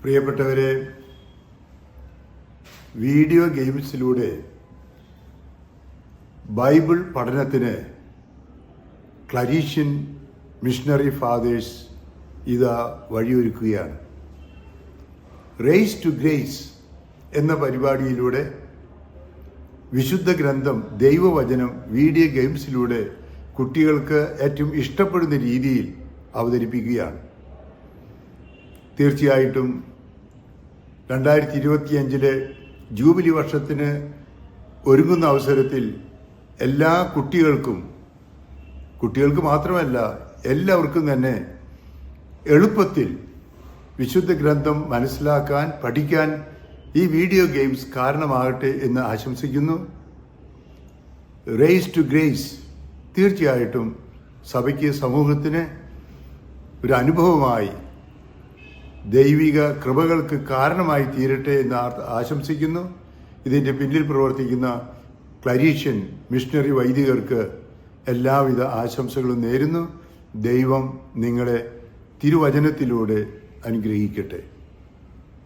പ്രിയപ്പെട്ടവരെ, video ഗെയിംസിലൂടെ Bible പഠനത്തിന് Claretian missionary fathers ഇതാ വഴിയൊരുക്കുകയാണ്. റേസ് ടു ഗ്രേസ് എന്ന പരിപാടിയിലൂടെ വിശുദ്ധ ഗ്രന്ഥം, ദൈവവചനം വീഡിയോ ഗെയിംസിലൂടെ കുട്ടികൾക്ക് ഏറ്റവും ഇഷ്ടപ്പെടുന്ന രീതിയിൽ അവതരിപ്പിക്കുകയാണ്. തീർച്ചയായിട്ടും 2025 ജൂബിലി വർഷത്തിന് ഒരുങ്ങുന്ന അവസരത്തിൽ എല്ലാ കുട്ടികൾക്ക് മാത്രമല്ല എല്ലാവർക്കും തന്നെ എളുപ്പത്തിൽ വിശുദ്ധ ഗ്രന്ഥം മനസ്സിലാക്കാൻ, പഠിക്കാൻ ഈ വീഡിയോ ഗെയിംസ് കാരണമാകട്ടെ എന്ന് ആശംസിക്കുന്നു. റേസ് ടു ഗ്രേസ് തീർച്ചയായിട്ടും സഭയ്ക്ക്, സമൂഹത്തിന് ഒരു അനുഭവമായി, ദൈവിക കൃപകൾക്ക് കാരണമായി തീരട്ടെ എന്ന് ആശംസിക്കുന്നു. ഇതിൻ്റെ പിന്നിൽ പ്രവർത്തിക്കുന്ന ക്ലരീഷ്യൻ മിഷണറി വൈദികർക്ക് എല്ലാവിധ ആശംസകളും നേരുന്നു. ദൈവം നിങ്ങളെ തിരുവചനത്തിലൂടെ അനുഗ്രഹിക്കട്ടെ.